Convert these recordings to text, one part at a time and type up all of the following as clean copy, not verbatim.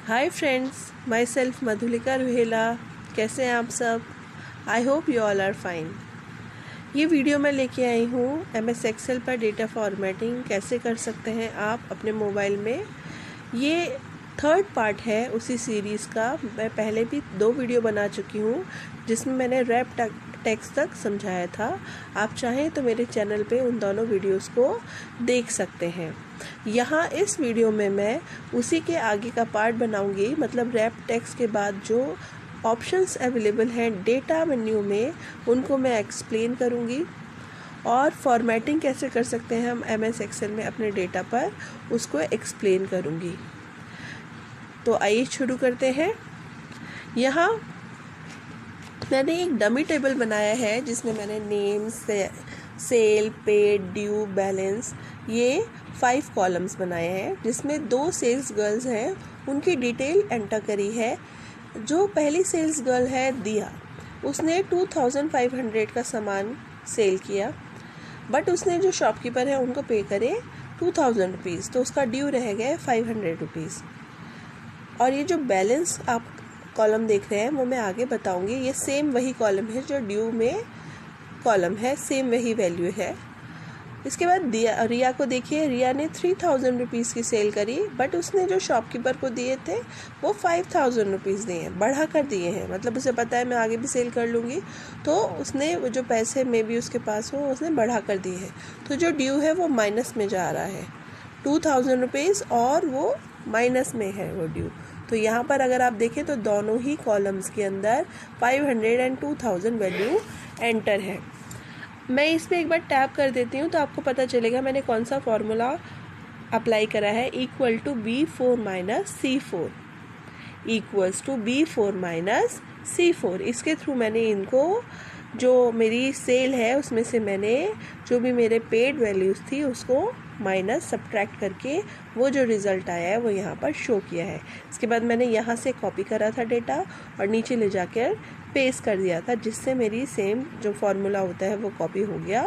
हाय friends, myself Madhulika Ruhela. कैसे हैं आप सब? I hope you all are fine. ये वीडियो मैं लेके आई हूँ MS एक्सेल पर डेटा फॉर्मेटिंग कैसे कर सकते हैं आप अपने मोबाइल में। ये थर्ड पार्ट है उसी सीरीज़ का। मैं पहले भी 2 वीडियो बना चुकी हूँ जिसमें मैंने रैप टेक्स्ट तक समझाया था। आप चाहें तो मेरे चैनल पे उन दोनों वीडियोस को देख सकते हैं। यहाँ इस वीडियो में मैं उसी के आगे का पार्ट बनाऊंगी, मतलब रैप टेक्स्ट के बाद जो ऑप्शंस अवेलेबल हैं डेटा मेन्यू में उनको मैं एक्सप्लेन करूँगी, और फॉर्मेटिंग कैसे कर सकते हैं हम MS एक्सेल में अपने डेटा पर, उसको एक्सप्लेन करूँगी। तो आइए शुरू करते हैं। यहाँ मैंने एक डमी टेबल बनाया है जिसमें मैंने name, sale, paid, due, balance, ये 5 कॉलम्स बनाए हैं, जिसमें 2 सेल्स गर्ल्स हैं, उनकी डिटेल एंटर करी है। जो पहली सेल्स गर्ल है दिया, उसने 2500 का सामान सेल किया, बट उसने जो शॉपकीपर है उनको पे करे 2000 रुपीज़, तो उसका ड्यू रह गए 500 रुपीज़। और ये जो बैलेंस आप कॉलम देख रहे हैं वो मैं आगे बताऊंगी। ये सेम वही कॉलम है जो ड्यू में कॉलम है, सेम वही वैल्यू है। इसके बाद रिया को देखिए, रिया ने 3000 रुपीज़ की सेल करी, बट उसने जो शॉपकीपर को दिए थे वो 5000 रुपीज़ दिए हैं, बढ़ा कर दिए हैं। मतलब उसे पता है मैं आगे भी सेल कर लूँगी, तो उसने वो जो पैसे में भी उसके पास हो उसने बढ़ा कर दिए हैं। तो जो ड्यू है वो माइनस में जा रहा है, 2000 रुपीज़, और वो माइनस में है वो ड्यू। तो यहाँ पर अगर आप देखें तो दोनों ही कॉलम्स के अंदर 500 एंड 2000 वैल्यू एंटर है। मैं इस पर एक बार टैप कर देती हूँ तो आपको पता चलेगा मैंने कौन सा फॉर्मूला अप्लाई करा है। Equal to B4 minus C4, equals to B4 minus C4। इसके थ्रू मैंने इनको, जो मेरी सेल है उसमें से मैंने जो भी मेरे पेड वैल्यूज़ थी उसको माइनस सब्ट्रैक्ट करके वो जो रिज़ल्ट आया है वो यहाँ पर शो किया है। इसके बाद मैंने यहाँ से कॉपी करा था डेटा और नीचे ले जाकर पेस्ट कर दिया था, जिससे मेरी सेम जो फार्मूला होता है वो कॉपी हो गया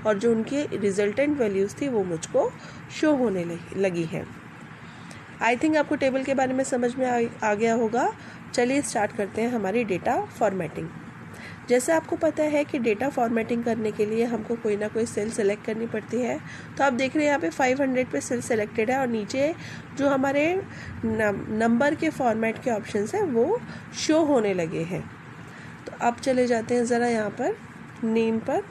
और जो उनकी रिजल्टेंट वैल्यूज़ थी वो मुझको शो होने लगी है। आई थिंक आपको टेबल के बारे में समझ में आ गया होगा। चलिए स्टार्ट करते हैं हमारी डेटा फॉर्मेटिंग। जैसे आपको पता है कि डेटा फॉर्मेटिंग करने के लिए हमको कोई ना कोई सेल सेलेक्ट करनी पड़ती है। तो आप देख रहे हैं यहाँ पे 500 पे सेल सेलेक्टेड है और नीचे जो हमारे नंबर के फॉर्मेट के ऑप्शंस हैं वो शो होने लगे हैं। तो अब चले जाते हैं ज़रा यहाँ पर नेम पर।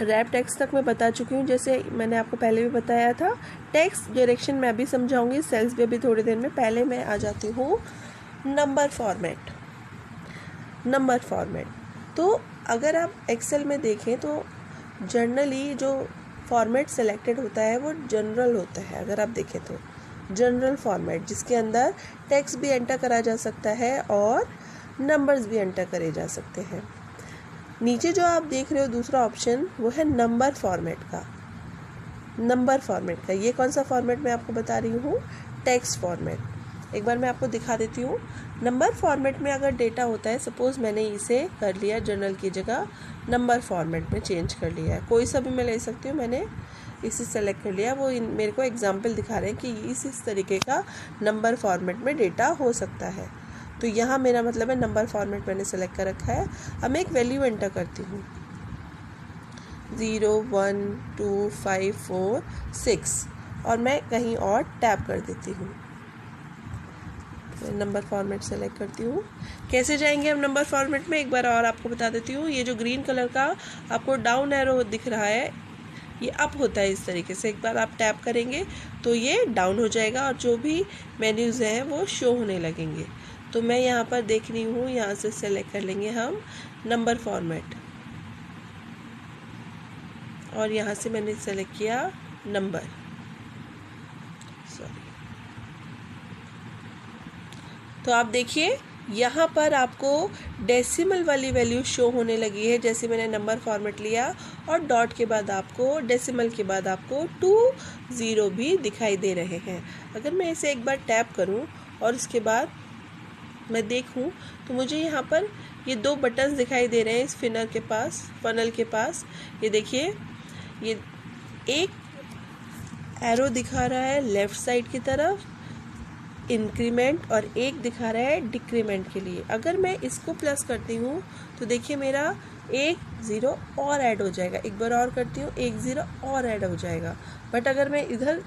रैप टेक्स्ट तक मैं बता चुकी हूँ, जैसे मैंने आपको पहले भी बताया था। टेक्स्ट डायरेक्शन मैं भी समझाऊंगी, सेल्स पे भी थोड़ी देर में। पहले मैं आ जाती हूँ नंबर फॉर्मेट। नंबर फॉर्मेट तो अगर आप एक्सेल में देखें तो जनरली जो फॉर्मेट सेलेक्टेड होता है वो जनरल होता है। अगर आप देखें तो जनरल फॉर्मेट, जिसके अंदर टेक्स्ट भी एंटर करा जा सकता है और नंबर्स भी एंटर करे जा सकते हैं। नीचे जो आप देख रहे हो दूसरा ऑप्शन, वो है नंबर फॉर्मेट का। नंबर फॉर्मेट का ये कौन सा फॉर्मेट मैं आपको बता रही हूँ? Text format. एक बार मैं आपको दिखा देती हूँ। नंबर फॉर्मेट में अगर डेटा होता है, सपोज़ मैंने इसे कर लिया जनरल की जगह नंबर फॉर्मेट में चेंज कर लिया है, कोई सा भी मैं ले सकती हूँ, मैंने इसे सेलेक्ट कर लिया। वो मेरे को एग्जांपल दिखा रहे हैं कि इस तरीके का नंबर फॉर्मेट में डेटा हो सकता है। तो यहाँ मेरा मतलब है नंबर फॉर्मेट मैंने सेलेक्ट कर रखा है। अब मैं एक वैल्यू एंटर करती हूँ, 0 1 2 5 4 6, और मैं कहीं और टैप कर देती हूँ। नंबर फॉर्मेट सेलेक्ट करती हूँ। कैसे जाएंगे हम नंबर फॉर्मेट में, एक बार और आपको बता देती हूँ। ये जो ग्रीन कलर का आपको डाउन एरो दिख रहा है, ये अप होता है इस तरीके से। एक बार आप टैप करेंगे तो ये डाउन हो जाएगा और जो भी मेन्यूज़ हैं वो शो होने लगेंगे। तो मैं यहाँ पर देख रही हूँ, यहाँ से सेलेक्ट कर लेंगे हम नंबर फॉर्मेट, और यहाँ से मैंने सेलेक्ट किया नंबर, तो आप देखिए यहाँ पर आपको डेसिमल वाली वैल्यू शो होने लगी है। जैसे मैंने नंबर फॉर्मेट लिया और डॉट के बाद आपको, डेसिमल के बाद आपको 20 भी दिखाई दे रहे हैं। अगर मैं इसे एक बार टैप करूँ और इसके बाद मैं देखूँ तो मुझे यहाँ पर ये 2 बटन्स दिखाई दे रहे हैं इस फनल के पास। ये देखिए, ये एक एरो दिखा रहा है लेफ़्ट साइड की तरफ इंक्रीमेंट और एक दिखा रहा है डिक्रीमेंट के लिए। अगर मैं इसको प्लस करती हूँ तो देखिए मेरा एक ज़ीरो और ऐड हो जाएगा। एक बार और करती हूँ, एक ज़ीरो और ऐड हो जाएगा। बट अगर मैं इधर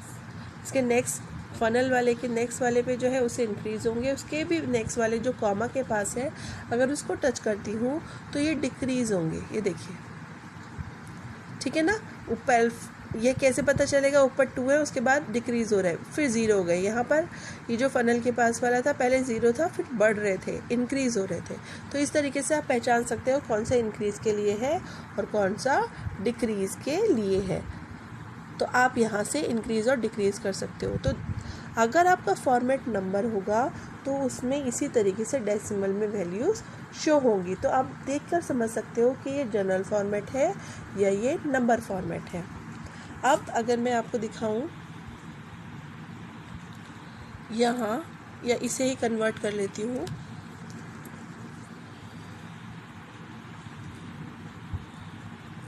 इसके नेक्स्ट फनल वाले के नेक्स्ट वाले पे जो है उसे इंक्रीज़ होंगे, उसके भी नेक्स्ट वाले जो कॉमा के पास है अगर उसको टच करती हूँ तो ये डिक्रीज़ होंगे। ये देखिए, ठीक है ना। ऊपर ये कैसे पता चलेगा? ऊपर 2 है, उसके बाद डिक्रीज़ हो रहा है, फिर 0 हो गए। यहाँ पर ये जो फनल के पास वाला था पहले 0 था, फिर बढ़ रहे थे, इंक्रीज़ हो रहे थे। तो इस तरीके से आप पहचान सकते हो कौन सा इंक्रीज़ के लिए है और कौन सा डिक्रीज़ के लिए है। तो आप यहाँ से इंक्रीज़ और डिक्रीज़ कर सकते हो। तो अगर आपका फॉर्मेट नंबर होगा तो उसमें इसी तरीके से डेसिमल में वैल्यूज़ शो होंगी। तो आप देखकर समझ सकते हो कि ये जनरल फॉर्मेट है या ये नंबर फॉर्मेट है। अब अगर मैं आपको दिखाऊं यहाँ, या इसे ही कन्वर्ट कर लेती हूँ,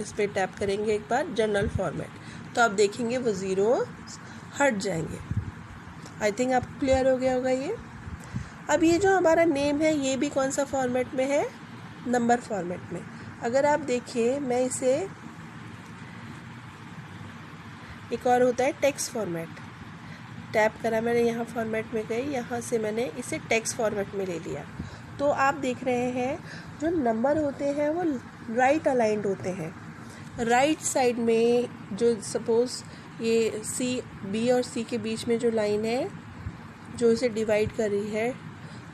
इस पर टैप करेंगे एक बार जनरल फॉर्मेट, तो आप देखेंगे वो ज़ीरो हट जाएंगे। आई थिंक आपको क्लियर हो गया होगा ये। अब ये जो हमारा नेम है ये भी कौन सा फॉर्मेट में है? नंबर फॉर्मेट में। अगर आप देखिए, मैं इसे, एक और होता है टेक्स्ट फॉर्मेट, टैप करा मैंने, यहाँ फॉर्मेट में गई, यहाँ से मैंने इसे टेक्स्ट फॉर्मेट में ले लिया। तो आप देख रहे हैं जो नंबर होते हैं वो राइट अलाइंड होते हैं। राइट साइड में जो सपोज़ ये सी, बी और सी के बीच में जो लाइन है जो इसे डिवाइड कर रही है,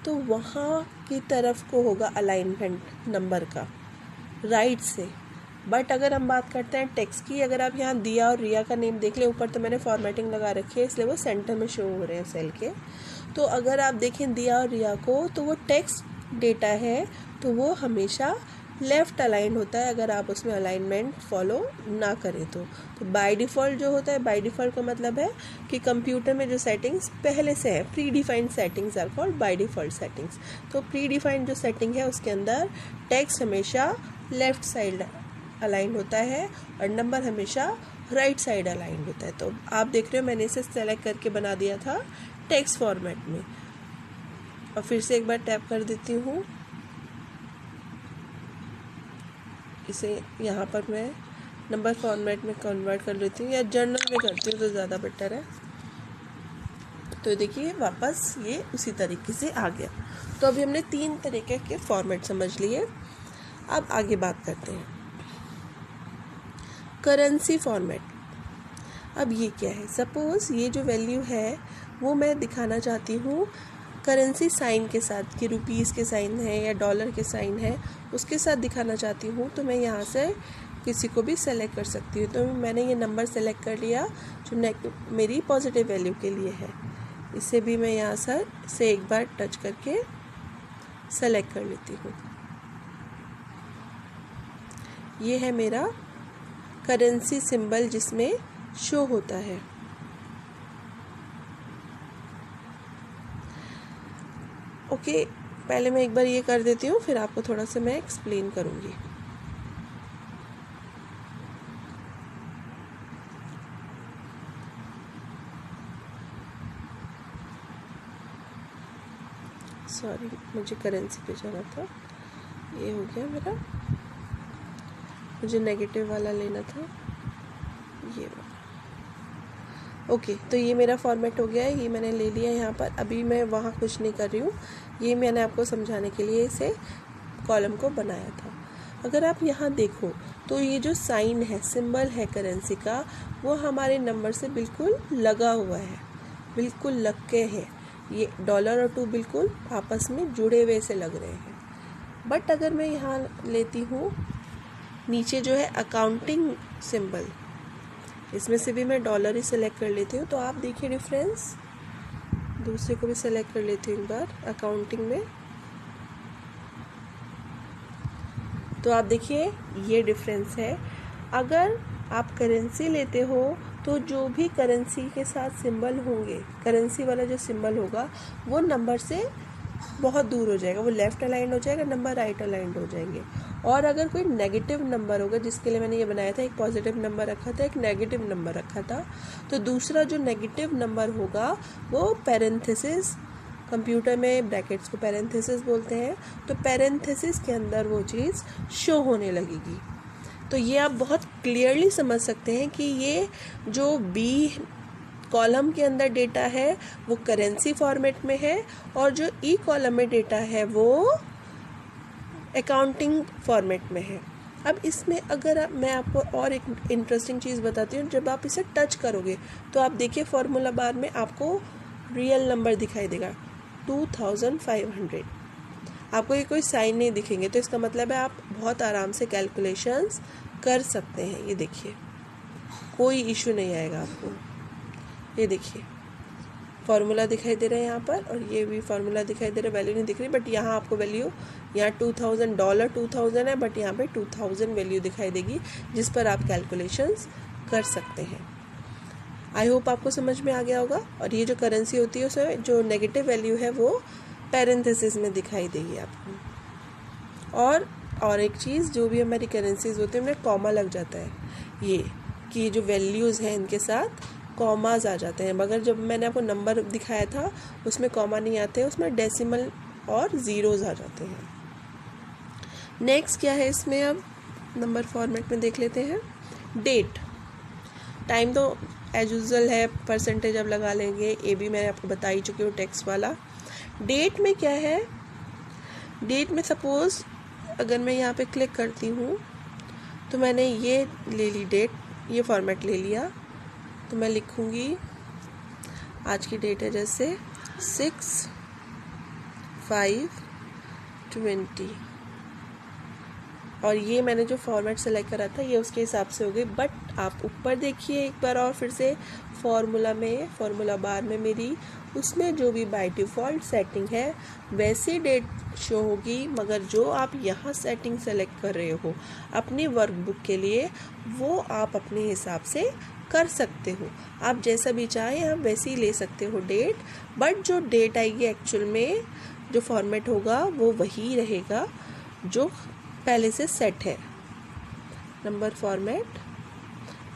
तो वहाँ की तरफ को होगा अलाइनमेंट नंबर का, राइट से। बट अगर हम बात करते हैं टेक्स्ट की, अगर आप यहाँ दिया और रिया का नेम देख लें, ऊपर तो मैंने फॉर्मेटिंग लगा रखी है इसलिए वो सेंटर में शो हो रहे हैं सेल के। तो अगर आप देखें दिया और रिया को, तो वो टेक्स्ट डेटा है तो वो हमेशा लेफ़्ट अलाइंड होता है अगर आप उसमें अलाइनमेंट फॉलो ना करें तो बाय डिफ़ॉल्ट जो होता है, बाय डिफ़ॉल्ट का मतलब है कि कंप्यूटर में जो सेटिंग्स पहले से है, predefined settings are called by default settings. तो प्री डिफाइंड जो सेटिंग है उसके अंदर टेक्स्ट हमेशा लेफ़्ट साइड अलाइंड होता है और नंबर हमेशा राइट साइड अलाइंड होता है। तो आप देख रहे हो मैंने इसे सेलेक्ट करके बना दिया था टेक्स्ट फॉर्मेट में। और फिर से एक बार टैप कर देती हूँ, इसे यहाँ पर मैं नंबर फॉर्मेट में कन्वर्ट कर लेती हूँ या जर्नल में करती हूँ तो ज़्यादा बेटर है। तो देखिए वापस ये उसी तरीके से आ गया। तो अभी हमने 3 तरीके के फॉर्मेट समझ लिए। अब आगे बात करते हैं करेंसी फॉर्मेट। अब ये क्या है? सपोज़ ये जो वैल्यू है वो मैं दिखाना चाहती हूँ करेंसी साइन के साथ, कि रुपीज़ के साइन है या डॉलर के साइन है उसके साथ दिखाना चाहती हूँ। तो मैं यहाँ से किसी को भी सेलेक्ट कर सकती हूँ। तो मैंने ये नंबर सेलेक्ट कर लिया जो मेरी पॉजिटिव वैल्यू के लिए है। इसे भी मैं यहाँ से एक बार टच करके सेलेक्ट कर लेती हूँ। ये है मेरा करेंसी सिंबल जिसमें शो होता है। ओके, पहले मैं एक बार ये कर देती हूँ, फिर आपको थोड़ा सा मैं एक्सप्लेन करूँगी। सॉरी, मुझे करेंसी पे जाना था। ये हो गया मेरा, मुझे नेगेटिव वाला लेना था, ये वाला। ओके, तो ये मेरा फॉर्मेट हो गया है, ये मैंने ले लिया यहाँ पर। अभी मैं वहाँ कुछ नहीं कर रही हूँ, ये मैंने आपको समझाने के लिए इसे कॉलम को बनाया था। अगर आप यहाँ देखो तो ये जो साइन है, सिंबल है करेंसी का, वो हमारे नंबर से बिल्कुल लगा हुआ है, बिल्कुल लग के है। ये डॉलर और 2 बिल्कुल आपस में जुड़े हुए से लग रहे हैं। बट अगर मैं यहाँ लेती हूँ नीचे जो है अकाउंटिंग सिंबल, इसमें से भी मैं डॉलर ही सेलेक्ट कर लेती हूँ। तो आप देखिए डिफरेंस, दूसरे को भी सेलेक्ट कर लेती हूँ एक बार अकाउंटिंग में। तो आप देखिए ये डिफरेंस है। अगर आप करेंसी लेते हो तो जो भी करेंसी के साथ सिंबल होंगे, करेंसी वाला जो सिंबल होगा वो नंबर से बहुत दूर हो जाएगा, वो लेफ़्ट अलाइंड हो जाएगा, नंबर राइट अलाइंड हो जाएंगे। और अगर कोई नेगेटिव नंबर होगा, जिसके लिए मैंने ये बनाया था, एक पॉजिटिव नंबर रखा था, एक नेगेटिव नंबर रखा था, तो दूसरा जो नेगेटिव नंबर होगा वो पैरेंथेसिस, कंप्यूटर में ब्रैकेट्स को पैरेंथेसिस बोलते हैं, तो पैरेंथेसिस के अंदर वो चीज़ शो होने लगेगी। तो ये आप बहुत क्लियरली समझ सकते हैं कि ये जो बी कॉलम के अंदर डेटा है वो करेंसी फॉर्मेट में है, और जो ई कॉलम में डेटा है वो अकाउंटिंग फॉर्मेट में है। अब इसमें अगर मैं आपको और एक इंटरेस्टिंग चीज़ बताती हूँ, जब आप इसे टच करोगे तो आप देखिए फॉर्मूला बार में आपको रियल नंबर दिखाई देगा 2500। आपको ये कोई साइन नहीं दिखेंगे, तो इसका मतलब है आप बहुत आराम से कैलकुलेशंस कर सकते हैं। ये देखिए कोई इशू नहीं आएगा आपको। ये देखिए फार्मूला दिखाई दे रहा है यहाँ पर, और ये भी फार्मूला दिखाई दे रहा है, वैल्यू नहीं दिख रही, बट यहाँ आपको वैल्यू, यहाँ $2000 2000 है, बट यहाँ पे 2000 वैल्यू दिखाई देगी, जिस पर आप कैलकुलेशंस कर सकते हैं। आई होप आपको समझ में आ गया होगा। और ये जो करेंसी होती है उसमें जो नेगेटिव वैल्यू है वो पैरेंथेसिस में दिखाई देगी आपको। और एक चीज़, जो भी हमारी करेंसीज होती है उनमें कॉमा लग जाता है, ये कि जो वैल्यूज़ हैं इनके साथ कॉमाज आ जाते हैं, मगर जब मैंने आपको नंबर दिखाया था उसमें कॉमा नहीं आते हैं, उसमें डेसिमल और ज़ीरोज़ आ जाते हैं। नेक्स्ट क्या है इसमें, अब नंबर फॉर्मेट में देख लेते हैं। डेट, टाइम तो एज यूजुअल है, परसेंटेज अब लगा लेंगे, ये भी मैंने आपको बता ही चुकी हूँ टेक्स्ट वाला। डेट में क्या है, डेट में सपोज़ अगर मैं यहाँ पे क्लिक करती हूँ तो मैंने ये ले ली डेट, ये फॉर्मेट ले लिया, तो मैं लिखूँगी आज की डेट है जैसे 6/5/20, और ये मैंने जो फॉर्मेट सेलेक्ट करा था ये उसके हिसाब से हो गई। बट आप ऊपर देखिए एक बार और फिर से, फॉर्मूला बार में मेरी उसमें जो भी बाय डिफ़ॉल्ट सेटिंग है वैसे डेट शो होगी, मगर जो आप यहाँ सेटिंग सेलेक्ट कर रहे हो अपनी वर्कबुक के लिए वो आप अपने हिसाब से कर सकते हो। आप जैसा भी चाहें आप वैसे ही ले सकते हो डेट, बट जो डेट आएगी एक्चुअल में जो फॉर्मेट होगा वो वही रहेगा जो पहले से सेट है। नंबर फॉर्मेट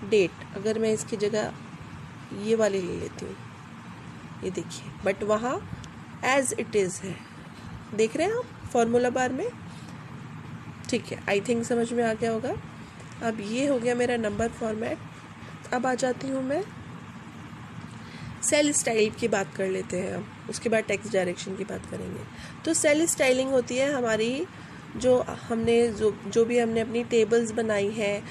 डेट, अगर मैं इसकी जगह ये वाली ले लेती हूँ, ये देखिए, बट वहाँ एज इट इज़ है, देख रहे हैं आप फॉर्मूला बार में। ठीक है, आई थिंक समझ में आ गया होगा। अब ये हो गया मेरा नंबर फॉर्मेट। अब आ जाती हूँ मैं सेल स्टाइल की बात कर लेते हैं, अब उसके बाद टेक्स्ट डायरेक्शन की बात करेंगे। तो सेल स्टाइलिंग होती है हमारी, जो भी हमने अपनी टेबल्स बनाई है,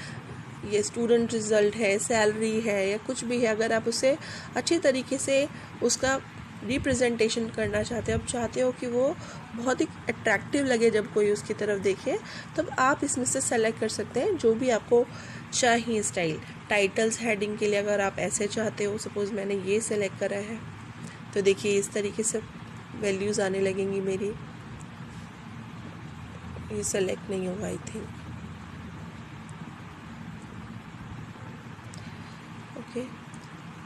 ये स्टूडेंट रिज़ल्ट है, सैलरी है, या कुछ भी है, अगर आप उसे अच्छी तरीके से उसका रिप्रेजेंटेशन करना चाहते हो, आप चाहते हो कि वो बहुत ही अट्रैक्टिव लगे जब कोई उसकी तरफ देखे, तब आप इसमें से सेलेक्ट कर सकते हैं जो भी आपको चाहिए स्टाइल। टाइटल्स हेडिंग के लिए अगर आप ऐसे चाहते हो, सपोज़ मैंने ये सेलेक्ट करा है, तो देखिए इस तरीके से वैल्यूज़ आने लगेंगी मेरी। ये सेलेक्ट नहीं होगा आई थिंक, ओके।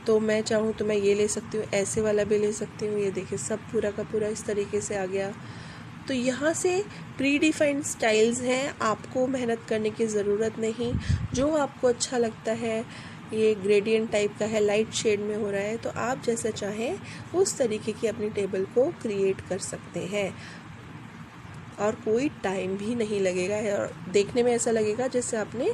तो मैं चाहूँ तो मैं ये ले सकती हूँ, ऐसे वाला भी ले सकती हूँ। ये देखिए सब पूरा का पूरा इस तरीके से आ गया। तो यहाँ से प्री डिफाइंड स्टाइल्स हैं, आपको मेहनत करने की ज़रूरत नहीं। जो आपको अच्छा लगता है, ये ग्रेडियंट टाइप का है, लाइट शेड में हो रहा है, तो आप जैसा चाहें उस तरीके की अपनी टेबल को क्रिएट कर सकते हैं, और कोई टाइम भी नहीं लगेगा, और देखने में ऐसा लगेगा जैसे आपने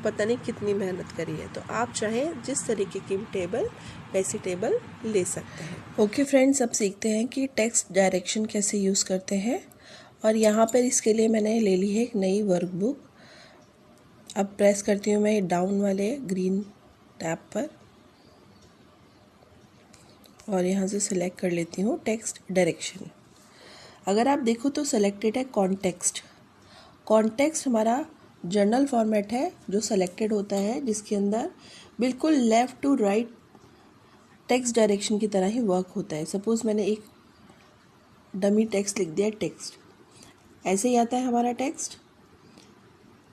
पता नहीं कितनी मेहनत करी है। तो आप चाहें जिस तरीके की टेबल वैसी टेबल ले सकते हैं। ओके फ्रेंड्स, अब सीखते हैं कि टेक्स्ट डायरेक्शन कैसे यूज़ करते हैं। और यहाँ पर इसके लिए मैंने ले ली है एक नई वर्कबुक। अब प्रेस करती हूँ मैं डाउन वाले ग्रीन टैब पर, और यहाँ से सिलेक्ट कर लेती हूँ टेक्स्ट डायरेक्शन। अगर आप देखो तो सेलेक्टेड है कॉन्टेक्स्ट। कॉन्टेक्स्ट हमारा जर्नल फॉर्मेट है जो सेलेक्टेड होता है, जिसके अंदर बिल्कुल left to right text direction की तरह ही वर्क होता है। सपोज़ मैंने एक डमी टेक्स्ट लिख दिया, टेक्स्ट ऐसे ही आता है हमारा टेक्स्ट,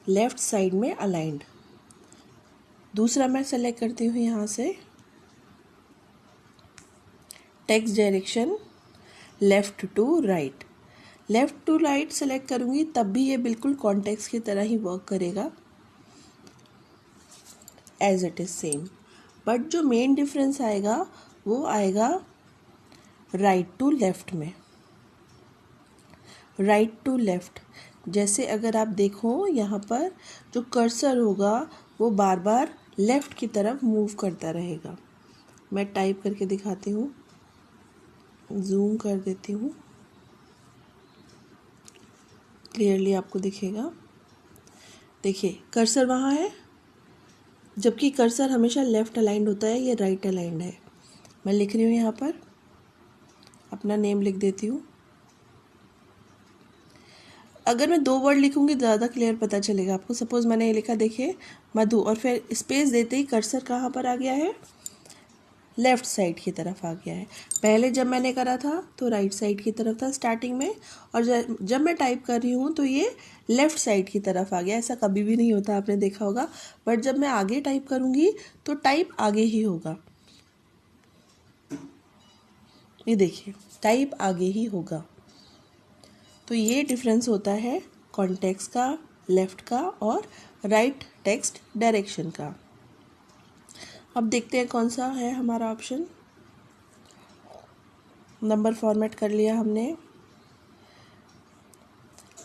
लेफ़्ट साइड में अलाइंड। दूसरा मैं सेलेक्ट करती हूँ यहाँ से text direction left to right. Left to right select करूँगी तब भी ये बिल्कुल कॉन्टेक्स्ट की तरह ही वर्क करेगा, as it is same. But जो मेन डिफरेंस आएगा वो आएगा राइट टू लेफ़्ट में। राइट टू लेफ़्ट, जैसे अगर आप देखो यहाँ पर जो कर्सर होगा वो बार बार लेफ़्ट की तरफ मूव करता रहेगा। मैं टाइप करके दिखाती हूँ, जूम कर देती हूँ, क्लियरली आपको दिखेगा। देखिए कर्सर वहाँ है, जबकि कर्सर हमेशा लेफ़्ट अलाइंड होता है, ये राइट अलाइंड है। मैं लिख रही हूँ यहाँ पर, अपना नेम लिख देती हूँ। अगर मैं 2 वर्ड लिखूँगी ज़्यादा क्लियर पता चलेगा आपको। सपोज़ मैंने ये लिखा, देखिए मधु, और फिर स्पेस देते ही कर्सर कहाँ पर आ गया है, लेफ़्ट साइड की तरफ आ गया है। पहले जब मैंने करा था तो राइट साइड की तरफ था स्टार्टिंग में, और जब मैं टाइप कर रही हूँ तो ये लेफ़्ट साइड की तरफ आ गया। ऐसा कभी भी नहीं होता, आपने देखा होगा। बट जब मैं आगे टाइप करूँगी तो टाइप आगे ही होगा। ये देखिए टाइप आगे ही होगा। तो ये डिफरेंस होता है कॉन्टेक्स्ट का, लेफ़्ट का और राइट टेक्स्ट डायरेक्शन का। अब देखते हैं कौन सा है हमारा ऑप्शन। नंबर फॉर्मेट कर लिया हमने।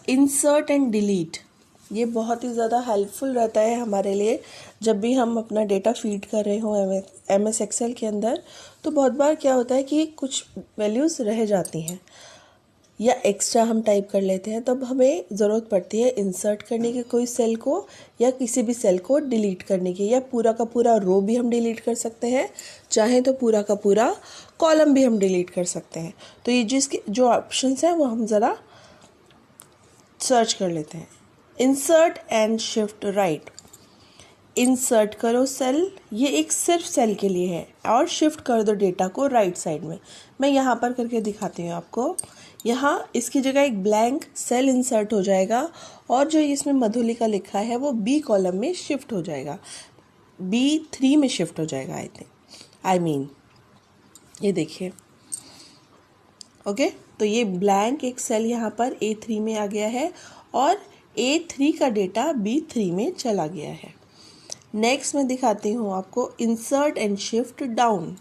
इंसर्ट एंड डिलीट, ये बहुत ही ज़्यादा हेल्पफुल रहता है हमारे लिए जब भी हम अपना डेटा फीड कर रहे हो MS एक्सेल के अंदर। तो बहुत बार क्या होता है कि कुछ वैल्यूज़ रह जाती हैं या एक्स्ट्रा हम टाइप कर लेते हैं, तब हमें ज़रूरत पड़ती है इंसर्ट करने की कोई सेल को, या किसी भी सेल को डिलीट करने की, या पूरा का पूरा रो भी हम डिलीट कर सकते हैं, चाहे तो पूरा का पूरा कॉलम भी हम डिलीट कर सकते हैं। तो ये जिसके जो ऑप्शंस हैं वो हम ज़रा सर्च कर लेते हैं। Insert and shift right. Insert करो सेल, ये एक सिर्फ सेल के लिए है, और शिफ्ट कर दो डेटा को राइट साइड में। मैं यहाँ पर करके दिखाती हूँ आपको। यहाँ इसकी जगह एक ब्लैंक सेल इंसर्ट हो जाएगा, और जो इसमें मधुलिका लिखा है वो B कॉलम में शिफ्ट हो जाएगा, B3 में शिफ्ट हो जाएगा। आई मीन ये देखिए, ओके। तो ये ब्लैंक एक सेल यहाँ पर A3 में आ गया है, और A3 का डेटा B3 में चला गया है। नेक्स्ट मैं दिखाती हूँ आपको इंसर्ट एंड शिफ्ट डाउन।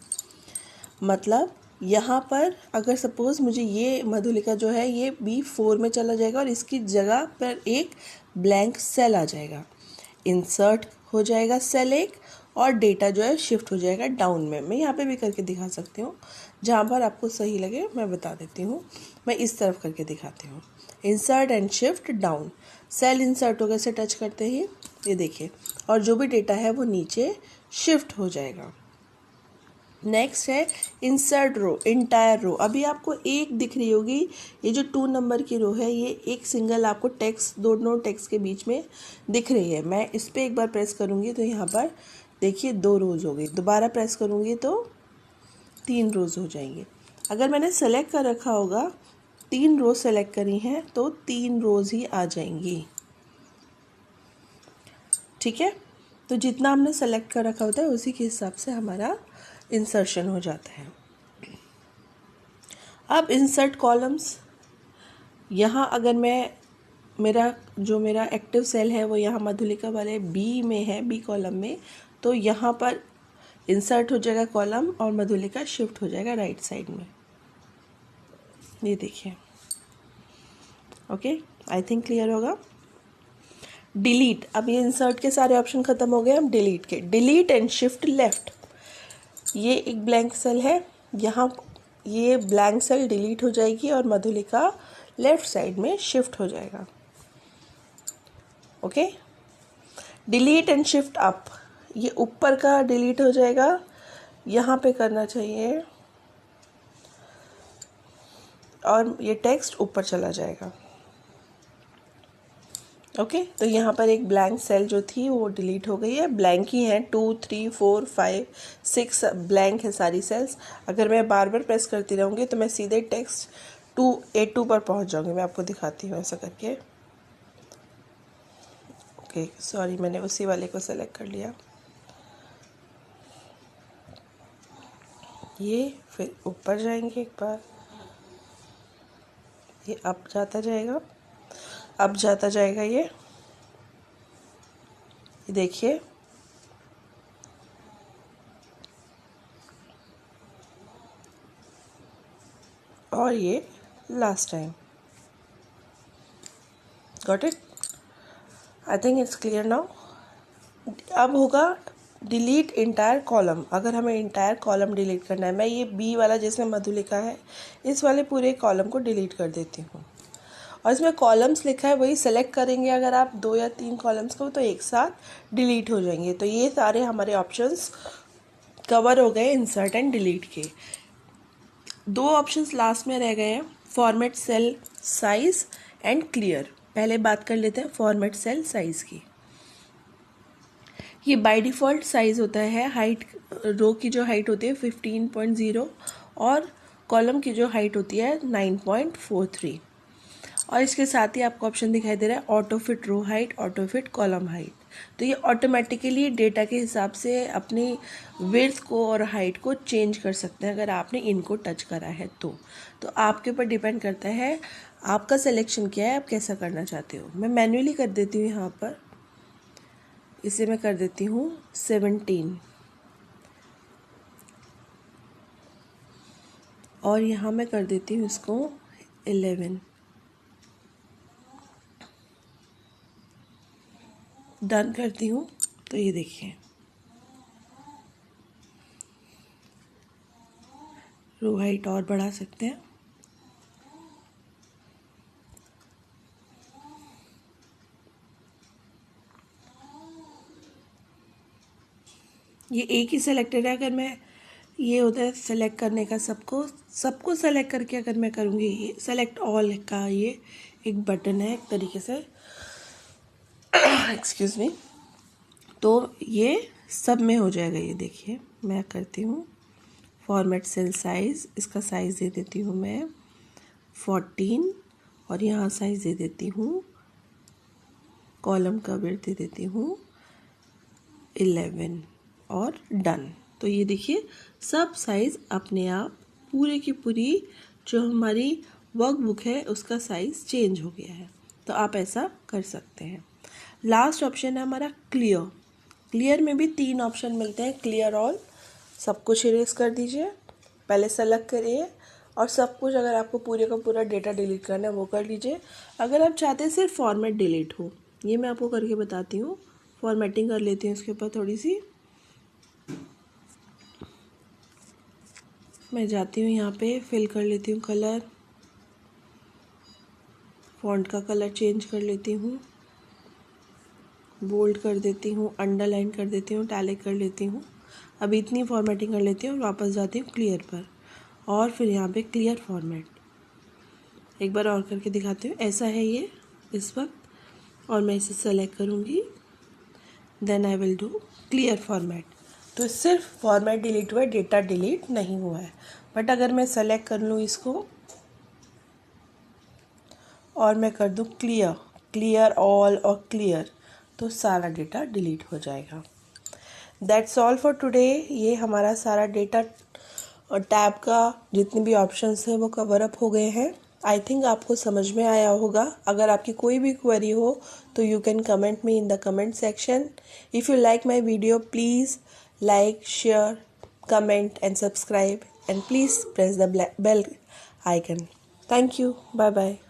मतलब यहाँ पर अगर सपोज़ मुझे ये मधुलिका जो है ये B4 में चला जाएगा, और इसकी जगह पर एक ब्लैंक सेल आ जाएगा। इंसर्ट हो जाएगा सेल एक, और डेटा जो है शिफ्ट हो जाएगा डाउन में। मैं यहाँ पे भी करके दिखा सकती हूँ, जहाँ पर आपको सही लगे मैं बता देती हूँ। मैं इस तरफ करके दिखाती हूँ। Insert and shift down, cell insert होगा से टच करते ही, ये देखिए, और जो भी डेटा है वो नीचे शिफ्ट हो जाएगा। नेक्स्ट है इंसर्ट रो, इंटायर रो। अभी आपको एक दिख रही होगी, ये जो 2 नंबर की रो है, ये एक सिंगल आपको टेक्स्ट, दोनों टेक्स्ट के बीच में दिख रही है। मैं इस पर एक बार प्रेस करूँगी तो यहाँ पर देखिए 2 रोज़ हो गई, दोबारा प्रेस करूँगी तो 3 रोज़ हो जाएंगे। अगर मैंने सेलेक्ट कर रखा होगा, 3 रोज़ सेलेक्ट करी हैं तो 3 रोज़ ही आ जाएंगी, ठीक है। तो जितना हमने सेलेक्ट कर रखा होता है उसी के हिसाब से हमारा इंसर्शन हो जाता है। अब इंसर्ट कॉलम्स, यहाँ अगर मैं मेरा एक्टिव सेल है वो यहाँ मधुलिका वाले B में है, B कॉलम में, तो यहाँ पर इंसर्ट हो जाएगा कॉलम और मधुलिका शिफ्ट हो जाएगा राइट साइड में। ये देखिए, ओके, आई थिंक क्लियर होगा। डिलीट, अब ये इंसर्ट के सारे ऑप्शन खत्म हो गए, हम डिलीट के। डिलीट एंड शिफ्ट लेफ्ट, ये एक ब्लैंक सेल है, यहाँ ये ब्लैंक सेल डिलीट हो जाएगी और मधुलिका लेफ्ट साइड में शिफ्ट हो जाएगा, okay. Delete and shift up, ये ऊपर का डिलीट हो जाएगा, यहाँ पे करना चाहिए, और ये टेक्स्ट ऊपर चला जाएगा, ओके। तो यहाँ पर एक ब्लैंक सेल जो थी वो डिलीट हो गई है। ब्लैंक ही है, 2 3 4 5 6 ब्लैंक है सारी सेल्स। अगर मैं बार बार प्रेस करती रहूँगी तो मैं सीधे टेक्स्ट A2 पर पहुँच जाऊँगी। मैं आपको दिखाती हूँ ऐसा करके, ओके। सॉरी, मैंने उसी वाले को सेलेक्ट कर लिया। ये फिर ऊपर जाएंगे एक बार, ये अप जाता जाएगा, अब जाता जाएगा ये देखिए। और ये last time. Got it? I think it's clear now. अब होगा डिलीट इंटायर कॉलम। अगर हमें इंटायर कॉलम डिलीट करना है, मैं ये बी वाला जिसमें मधु लिखा है, इस वाले पूरे कॉलम को डिलीट कर देती हूँ। और इसमें कॉलम्स लिखा है वही सेलेक्ट करेंगे। अगर आप 2 या 3 कॉलम्स को, तो एक साथ डिलीट हो जाएंगे। तो ये सारे हमारे ऑप्शंस कवर हो गए इंसर्ट एंड डिलीट के। 2 ऑप्शंस लास्ट में रह गए हैं, format cell size and clear. पहले बात कर लेते हैं फॉर्मेट सेल साइज की। ये बाय डिफ़ॉल्ट साइज़ होता है, हाइट, रो की जो हाइट होती है 15.0 और कॉलम की जो हाइट होती है 9.43। और इसके साथ ही आपको ऑप्शन दिखाई दे रहा है auto fit row height, auto fit column height. तो ये ऑटोमेटिकली डेटा के हिसाब से अपनी विड्थ को और हाइट को चेंज कर सकते हैं अगर आपने इनको टच करा है तो आपके ऊपर डिपेंड करता है आपका सिलेक्शन क्या है, आप कैसा करना चाहते हो। मैं मैन्युअली कर देती हूँ यहाँ पर, इसे मैं कर देती हूँ 17 और यहाँ मैं कर देती हूँ इसको 11। डन करती हूँ तो ये देखिए रो हाइट और बढ़ा सकते हैं। ये एक ही सेलेक्टेड है। अगर मैं, ये होता है सेलेक्ट करने का, सबको सेलेक्ट करके अगर मैं करूँगी, ये सेलेक्ट ऑल का ये एक बटन है एक तरीके से, एक्सक्यूज़ मी, तो ये सब में हो जाएगा। ये देखिए मैं करती हूँ फॉर्मेट सेल साइज़, इसका साइज़ दे देती हूँ मैं 14 और यहाँ साइज़ दे देती हूँ, कॉलम का विड्थ दे देती हूँ 11 और डन। तो ये देखिए सब साइज़ अपने आप पूरे की पूरी जो हमारी वर्कबुक है उसका साइज़ चेंज हो गया है। तो आप ऐसा कर सकते हैं। लास्ट ऑप्शन है हमारा क्लियर। क्लियर में भी 3 ऑप्शन मिलते हैं, क्लियर ऑल, सब कुछ इरेज कर दीजिए, पहले सेलेक्ट करिए और सब कुछ, अगर आपको पूरे का पूरा डेटा डिलीट करना है वो कर लीजिए। अगर आप चाहते हैं सिर्फ फॉर्मेट डिलीट हो, ये मैं आपको करके बताती हूँ। फॉर्मेटिंग कर लेती हूँ इसके ऊपर थोड़ी सी। मैं जाती हूँ यहाँ पे, फिल कर लेती हूँ कलर, फॉन्ट का कलर चेंज कर लेती हूँ, बोल्ड कर देती हूँ, अंडरलाइन कर देती हूँ, टैलिक कर लेती हूँ। अभी इतनी फॉर्मेटिंग कर लेती हूँ और वापस जाती हूँ क्लियर पर और फिर यहाँ पे क्लियर फॉर्मेट एक बार और करके दिखाती हूँ। ऐसा है ये इस वक्त और मैं इसे सेलेक्ट करूँगी, then I will do clear format. तो सिर्फ फॉर्मेट डिलीट हुआ है, डेटा डिलीट नहीं हुआ है। बट अगर मैं सेलेक्ट कर लूँ इसको और मैं कर दूँ क्लियर, क्लियर ऑल और क्लियर, तो सारा डेटा डिलीट हो जाएगा। That's all for today. ये हमारा सारा डेटा और टैब का जितने भी ऑप्शंस हैं वो कवर अप हो गए हैं। आई थिंक आपको समझ में आया होगा। अगर आपकी कोई भी क्वेरी हो तो you can comment me in the comment section. If you like my video please like, share, comment and subscribe, and please press the bell icon. Thank you. Bye bye.